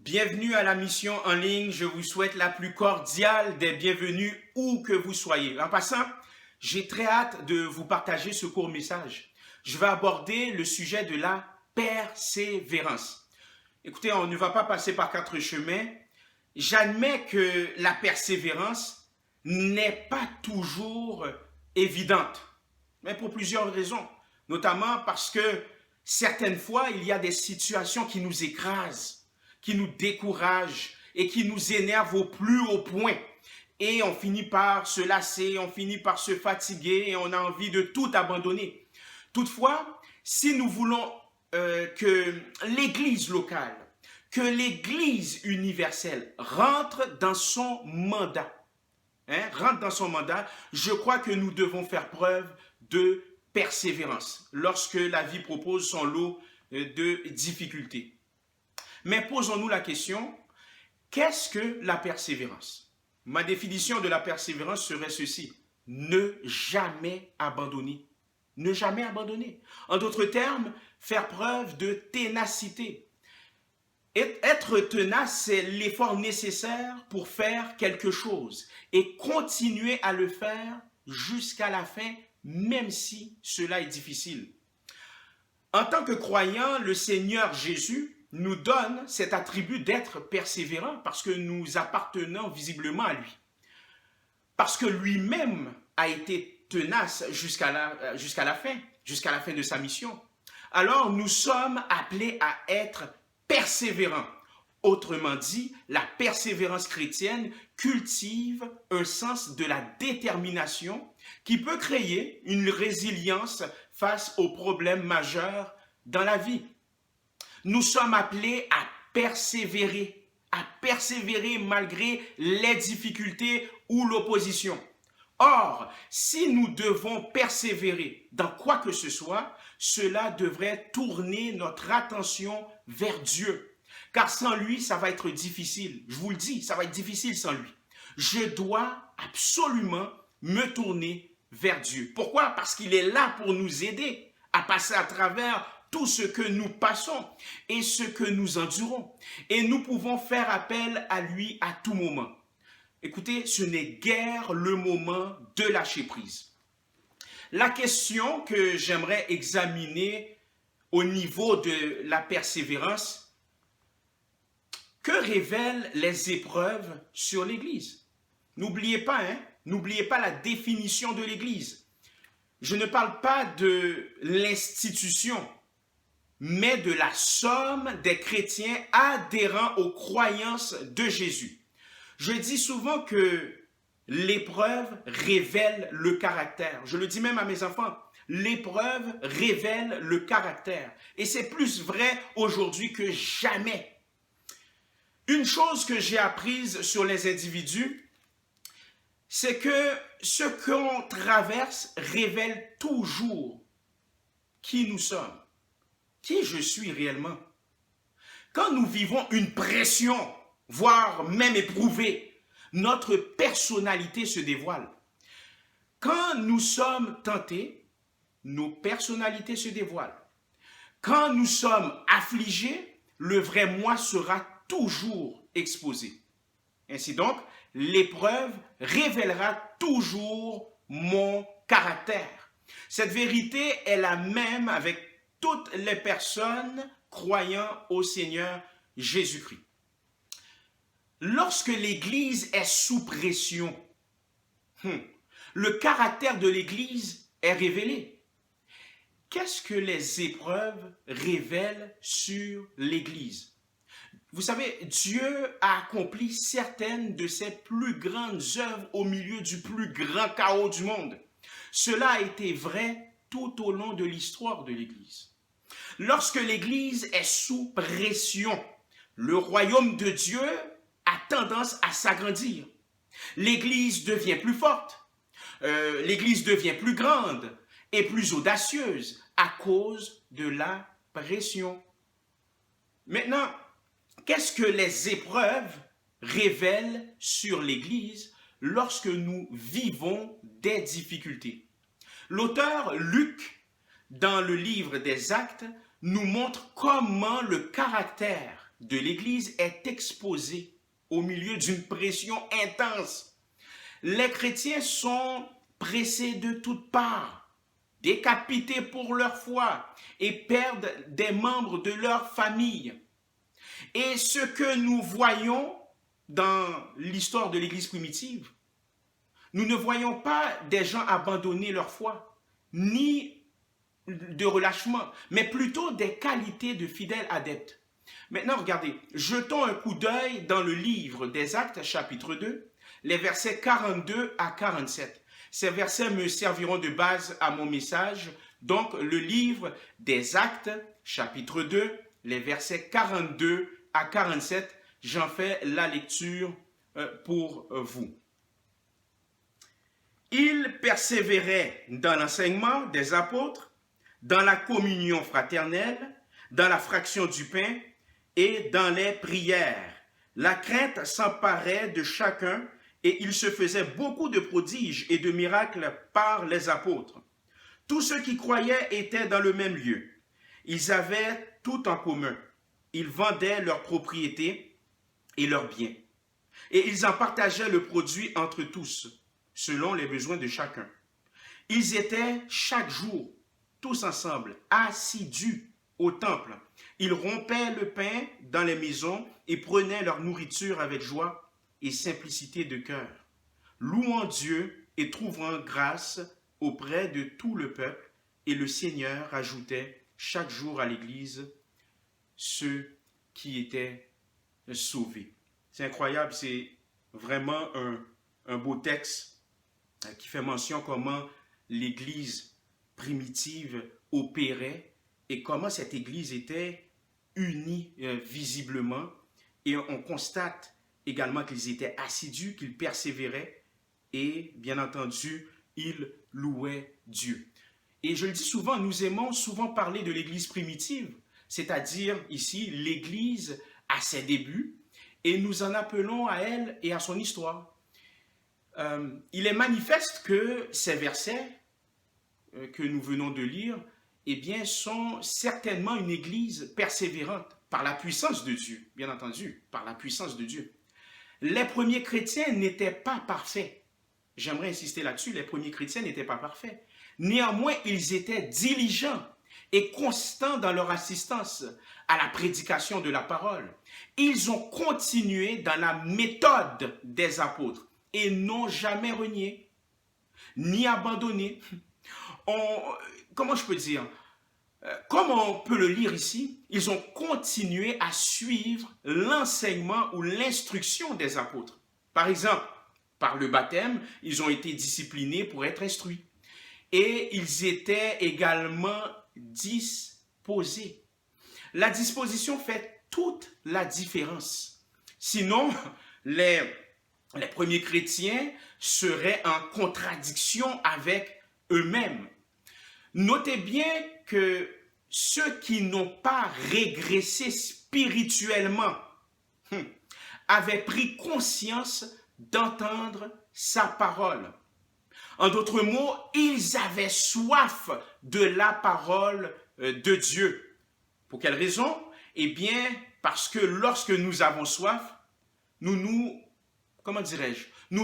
Bienvenue à la mission en ligne. Je vous souhaite la plus cordiale des bienvenues où que vous soyez. En passant, j'ai très hâte de vous partager ce court message. Je vais aborder le sujet de la persévérance. Écoutez, on ne va pas passer par quatre chemins. J'admets que la persévérance n'est pas toujours évidente, mais pour plusieurs raisons. Notamment parce que certaines fois, il y a des situations qui nous écrasent, qui nous découragent et qui nous énervent au plus haut point. Et on finit par se lasser, on finit par se fatiguer et on a envie de tout abandonner. Toutefois, si nous voulons que l'Église locale, que l'Église universelle rentre dans son mandat, je crois que nous devons faire preuve de persévérance lorsque la vie propose son lot de difficultés. Mais posons-nous la question, qu'est-ce que la persévérance? Ma définition de la persévérance serait ceci: ne jamais abandonner. Ne jamais abandonner. En d'autres termes, faire preuve de ténacité. Être tenace, c'est l'effort nécessaire pour faire quelque chose et continuer à le faire jusqu'à la fin, même si cela est difficile. En tant que croyant, le Seigneur Jésus nous donne cet attribut d'être persévérant parce que nous appartenons visiblement à lui. Parce que lui-même a été tenace jusqu'à la fin de sa mission. Alors nous sommes appelés à être persévérants. Autrement dit, la persévérance chrétienne cultive un sens de la détermination qui peut créer une résilience face aux problèmes majeurs dans la vie. Nous sommes appelés à persévérer malgré les difficultés ou l'opposition. Or, si nous devons persévérer dans quoi que ce soit, cela devrait tourner notre attention vers Dieu. Car sans lui, ça va être difficile. Je vous le dis, ça va être difficile sans lui. Je dois absolument me tourner vers Dieu. Pourquoi? Parce qu'il est là pour nous aider à passer à travers tout ce que nous passons et ce que nous endurons. Et nous pouvons faire appel à lui à tout moment. Écoutez, ce n'est guère le moment de lâcher prise. La question que j'aimerais examiner au niveau de la persévérance, que révèlent les épreuves sur l'Église? N'oubliez pas la définition de l'Église. Je ne parle pas de l'institution, mais de la somme des chrétiens adhérents aux croyances de Jésus. Je dis souvent que l'épreuve révèle le caractère. Je le dis même à mes enfants, l'épreuve révèle le caractère. Et c'est plus vrai aujourd'hui que jamais. Une chose que j'ai apprise sur les individus, c'est que ce qu'on traverse révèle toujours qui nous sommes, qui je suis réellement. Quand nous vivons une pression, voire même éprouvée, notre personnalité se dévoile. Quand nous sommes tentés, nos personnalités se dévoilent. Quand nous sommes affligés, le vrai moi sera toujours exposé. Ainsi donc, l'épreuve révélera toujours mon caractère. Cette vérité est la même avec toutes les personnes croyant au Seigneur Jésus-Christ. Lorsque l'Église est sous pression, le caractère de l'Église est révélé. Qu'est-ce que les épreuves révèlent sur l'Église? Vous savez, Dieu a accompli certaines de ses plus grandes œuvres au milieu du plus grand chaos du monde. Cela a été vrai tout au long de l'histoire de l'Église. Lorsque l'Église est sous pression, le royaume de Dieu a tendance à s'agrandir. L'Église devient plus forte, l'Église devient plus grande et plus audacieuse à cause de la pression. Maintenant, qu'est-ce que les épreuves révèlent sur l'Église lorsque nous vivons des difficultés? L'auteur Luc, dans le livre des Actes, nous montre comment le caractère de l'Église est exposé au milieu d'une pression intense. Les chrétiens sont pressés de toutes parts, décapités pour leur foi et perdent des membres de leur famille. Et ce que nous voyons dans l'histoire de l'Église primitive, nous ne voyons pas des gens abandonner leur foi, ni de relâchement, mais plutôt des qualités de fidèles adeptes. Maintenant, regardez, jetons un coup d'œil dans le livre des Actes, chapitre 2, les versets 42 à 47. Ces versets me serviront de base à mon message. Donc, le livre des Actes, chapitre 2, les versets 42 à 47, j'en fais la lecture pour vous. Ils persévéraient dans l'enseignement des apôtres, dans la communion fraternelle, dans la fraction du pain et dans les prières. La crainte s'emparait de chacun et il se faisait beaucoup de prodiges et de miracles par les apôtres. Tous ceux qui croyaient étaient dans le même lieu. Ils avaient tout en commun. Ils vendaient leurs propriétés et leurs biens. Et ils en partageaient le produit entre tous, selon les besoins de chacun. Ils étaient chaque jour, tous ensemble, assidus au temple. Ils rompaient le pain dans les maisons et prenaient leur nourriture avec joie et simplicité de cœur, louant Dieu et trouvant grâce auprès de tout le peuple. Et le Seigneur ajoutait chaque jour à l'Église ceux qui étaient sauvés. C'est incroyable, c'est vraiment un beau texte qui fait mention comment l'Église primitive opérait et comment cette Église était unie visiblement. Et on constate également qu'ils étaient assidus, qu'ils persévéraient et, bien entendu, ils louaient Dieu. Et je le dis souvent, nous aimons souvent parler de l'Église primitive, c'est-à-dire ici l'Église à ses débuts, et nous en appelons à elle et à son histoire. Il est manifeste que ces versets que nous venons de lire, eh bien, sont certainement une Église persévérante par la puissance de Dieu, bien entendu, par la puissance de Dieu. Les premiers chrétiens n'étaient pas parfaits. J'aimerais insister là-dessus, les premiers chrétiens n'étaient pas parfaits. Néanmoins, ils étaient diligents et constants dans leur assistance à la prédication de la parole. Ils ont continué dans la méthode des apôtres et n'ont jamais renié, ni abandonné. Comment je peux dire? Comme on peut le lire ici, ils ont continué à suivre l'enseignement ou l'instruction des apôtres. Par exemple, par le baptême, ils ont été disciplinés pour être instruits. Et ils étaient également disposés. La disposition fait toute la différence. Sinon, les premiers chrétiens seraient en contradiction avec eux-mêmes. Notez bien que ceux qui n'ont pas régressé spirituellement avaient pris conscience d'entendre sa parole. En d'autres mots, ils avaient soif de la parole de Dieu. Pour quelle raison? Eh bien, parce que lorsque nous avons soif, nous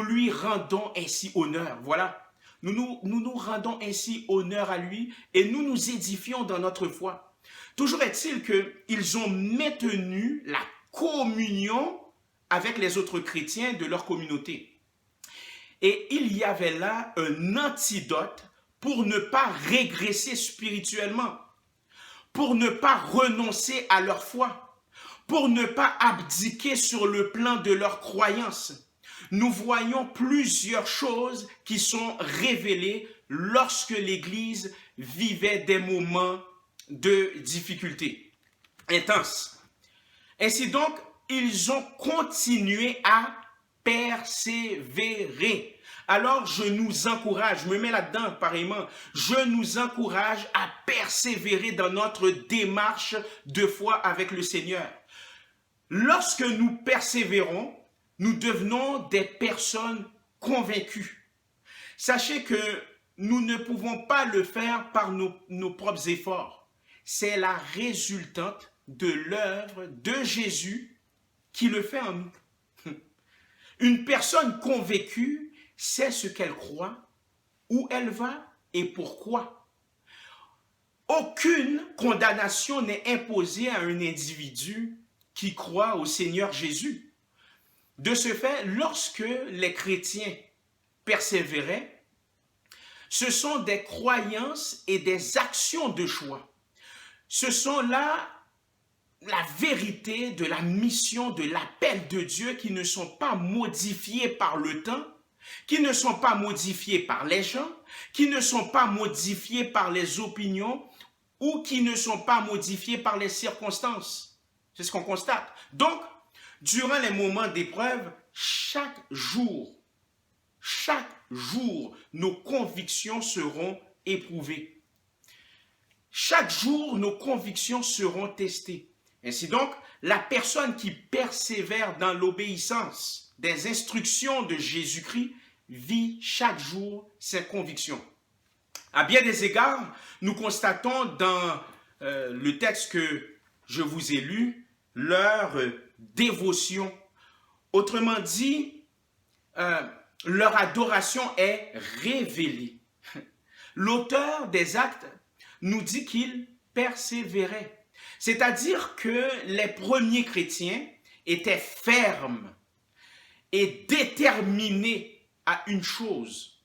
lui rendons ainsi honneur. Voilà. Nous nous rendons ainsi honneur à lui et nous nous édifions dans notre foi. Toujours est-il qu'ils ont maintenu la communion avec les autres chrétiens de leur communauté. Et il y avait là un antidote pour ne pas régresser spirituellement, pour ne pas renoncer à leur foi, pour ne pas abdiquer sur le plan de leur croyance. Nous voyons plusieurs choses qui sont révélées lorsque l'Église vivait des moments de difficulté intense. Ainsi donc, ils ont continué à persévérer. Alors, je nous encourage, je me mets là-dedans pareillement, je nous encourage à persévérer dans notre démarche de foi avec le Seigneur. Lorsque nous persévérons, nous devenons des personnes convaincues. Sachez que nous ne pouvons pas le faire par nos propres efforts. C'est la résultante de l'œuvre de Jésus qui le fait en nous. Une personne convaincue sait ce qu'elle croit, où elle va et pourquoi. Aucune condamnation n'est imposée à un individu qui croit au Seigneur Jésus. De ce fait, lorsque les chrétiens persévéraient, ce sont des croyances et des actions de choix. Ce sont là la vérité de la mission, de l'appel de Dieu qui ne sont pas modifiés par le temps, qui ne sont pas modifiés par les gens, qui ne sont pas modifiés par les opinions ou qui ne sont pas modifiés par les circonstances. C'est ce qu'on constate. Donc, durant les moments d'épreuve, chaque jour, nos convictions seront éprouvées. Chaque jour, nos convictions seront testées. Ainsi donc, la personne qui persévère dans l'obéissance des instructions de Jésus-Christ vit chaque jour ses convictions. À bien des égards, nous constatons dans le texte que je vous ai lu, leur dévotion. Autrement dit, leur adoration est révélée. L'auteur des Actes nous dit qu'il persévérait. C'est-à-dire que les premiers chrétiens étaient fermes et déterminés à une chose.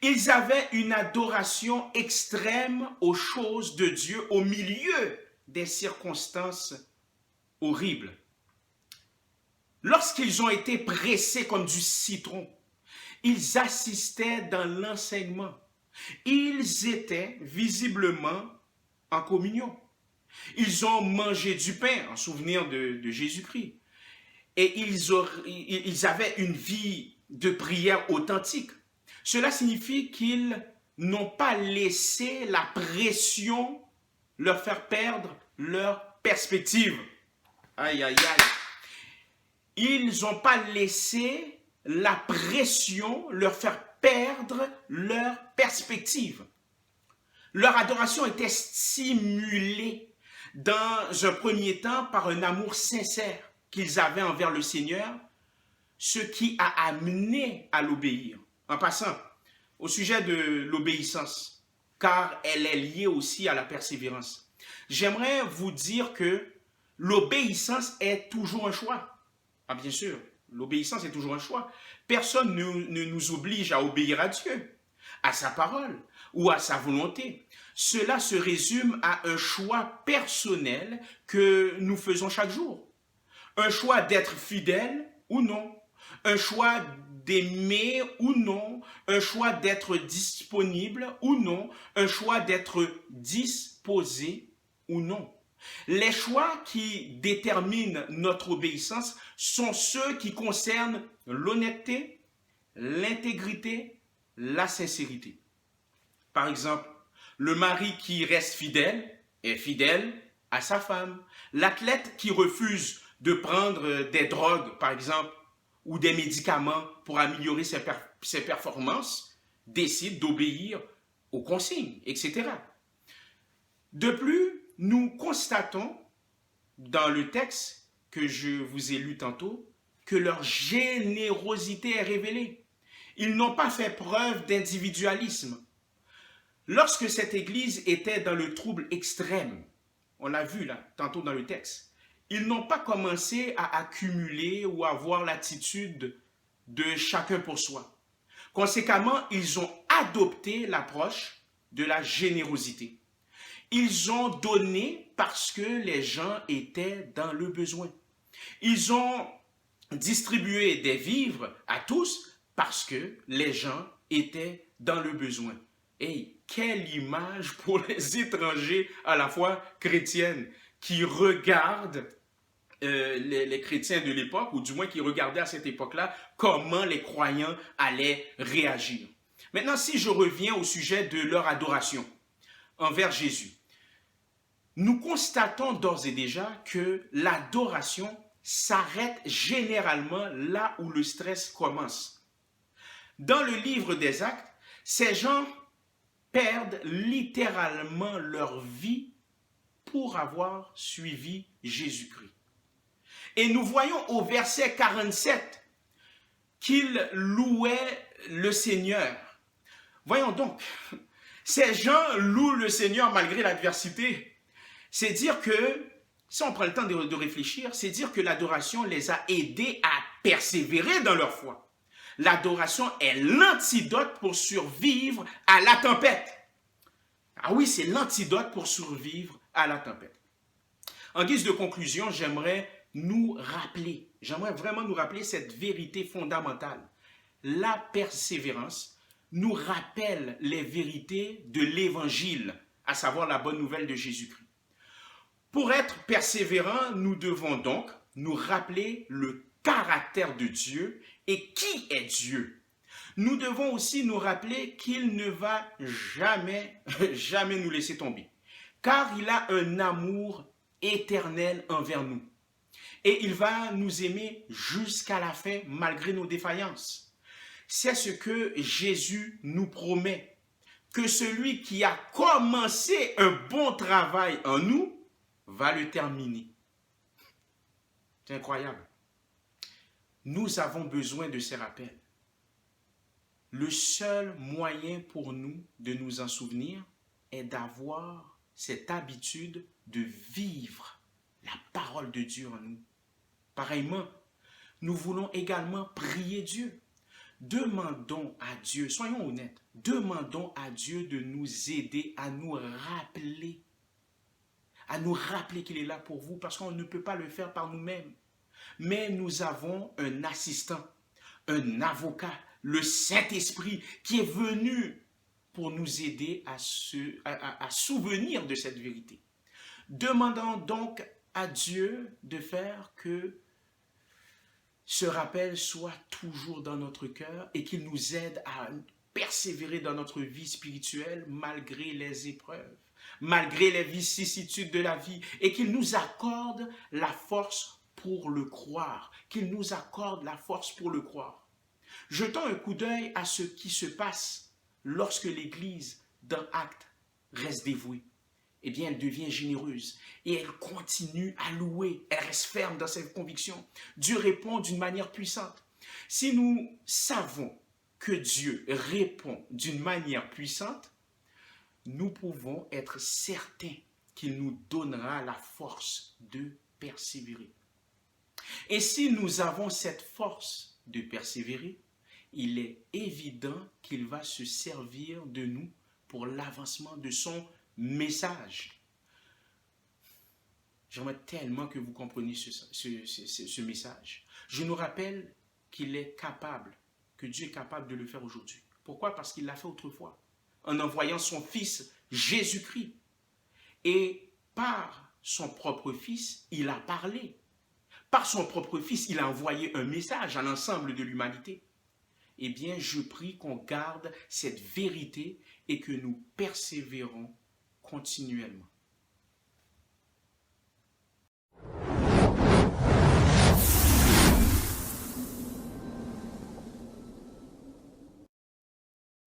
Ils avaient une adoration extrême aux choses de Dieu au milieu des circonstances horribles. Lorsqu'ils ont été pressés comme du citron, ils assistaient dans l'enseignement. Ils étaient visiblement en communion. Ils ont mangé du pain en souvenir de Jésus-Christ. Et ils avaient une vie de prière authentique. Cela signifie qu'ils n'ont pas laissé la pression leur faire perdre leur perspective. Aïe, aïe, aïe. Ils n'ont pas laissé la pression leur faire perdre leur perspective. Leur adoration était stimulée dans un premier temps par un amour sincère qu'ils avaient envers le Seigneur, ce qui a amené à l'obéir. En passant, au sujet de l'obéissance, car elle est liée aussi à la persévérance. J'aimerais vous dire que l'obéissance est toujours un choix. Ah bien sûr, l'obéissance est toujours un choix. Personne ne nous oblige à obéir à Dieu, à sa parole ou à sa volonté. Cela se résume à un choix personnel que nous faisons chaque jour. Un choix d'être fidèle ou non. Un choix d'aimer ou non. Un choix d'être disponible ou non. Un choix d'être disposé ou non. Les choix qui déterminent notre obéissance sont ceux qui concernent l'honnêteté, l'intégrité, la sincérité. Par exemple, le mari qui reste fidèle est fidèle à sa femme. L'athlète qui refuse de prendre des drogues, par exemple, ou des médicaments pour améliorer ses performances, décide d'obéir aux consignes, etc. De plus, nous constatons dans le texte que je vous ai lu tantôt que leur générosité est révélée. Ils n'ont pas fait preuve d'individualisme. Lorsque cette église était dans le trouble extrême, on l'a vu là, tantôt dans le texte, ils n'ont pas commencé à accumuler ou à avoir l'attitude de chacun pour soi. Conséquemment, ils ont adopté l'approche de la générosité. Ils ont donné parce que les gens étaient dans le besoin. Ils ont distribué des vivres à tous parce que les gens étaient dans le besoin. Hey, quelle image pour les étrangers à la foi chrétienne qui regardent les chrétiens de l'époque, ou du moins qui regardaient à cette époque-là comment les croyants allaient réagir. Maintenant, si je reviens au sujet de leur adoration envers Jésus, nous constatons d'ores et déjà que l'adoration s'arrête généralement là où le stress commence. Dans le livre des Actes, ces gens perdent littéralement leur vie pour avoir suivi Jésus-Christ. Et nous voyons au verset 47 qu'il louait le Seigneur. Voyons donc, ces gens louent le Seigneur malgré l'adversité. C'est dire que, si on prend le temps de réfléchir, c'est dire que l'adoration les a aidés à persévérer dans leur foi. L'adoration est l'antidote pour survivre à la tempête. Ah oui, c'est l'antidote pour survivre à la tempête. En guise de conclusion, j'aimerais vraiment nous rappeler cette vérité fondamentale. La persévérance nous rappelle les vérités de l'Évangile, à savoir la bonne nouvelle de Jésus-Christ. Pour être persévérant, nous devons donc nous rappeler le caractère de Dieu et qui est Dieu. Nous devons aussi nous rappeler qu'il ne va jamais nous laisser tomber, car il a un amour éternel envers nous. Et il va nous aimer jusqu'à la fin, malgré nos défaillances. C'est ce que Jésus nous promet, que celui qui a commencé un bon travail en nous va le terminer. C'est incroyable. Nous avons besoin de ces rappels. Le seul moyen pour nous de nous en souvenir est d'avoir cette habitude de vivre la parole de Dieu en nous. Pareillement, nous voulons également prier Dieu. Demandons à Dieu, soyons honnêtes, demandons à Dieu de nous aider à nous rappeler qu'il est là pour vous, parce qu'on ne peut pas le faire par nous-mêmes. Mais nous avons un assistant, un avocat, le Saint-Esprit, qui est venu pour nous aider à souvenir de cette vérité. Demandons donc à Dieu de faire que ce rappel soit toujours dans notre cœur et qu'il nous aide à persévérer dans notre vie spirituelle malgré les épreuves, malgré les vicissitudes de la vie, et qu'il nous accorde la force pour le croire, qu'il nous accorde la force pour le croire. Jetons un coup d'œil à ce qui se passe lorsque l'Église, dans Actes, reste dévouée. Eh bien, elle devient généreuse et elle continue à louer. Elle reste ferme dans ses convictions. Dieu répond d'une manière puissante. Si nous savons que Dieu répond d'une manière puissante, nous pouvons être certains qu'il nous donnera la force de persévérer. Et si nous avons cette force de persévérer, il est évident qu'il va se servir de nous pour l'avancement de son message. J'aimerais tellement que vous compreniez ce message. Je nous rappelle qu'il est capable, que Dieu est capable de le faire aujourd'hui. Pourquoi? Parce qu'il l'a fait autrefois, en envoyant son Fils Jésus-Christ. Et par son propre Fils, il a parlé. Par son propre Fils, il a envoyé un message à l'ensemble de l'humanité. Eh bien, je prie qu'on garde cette vérité et que nous persévérons continuellement.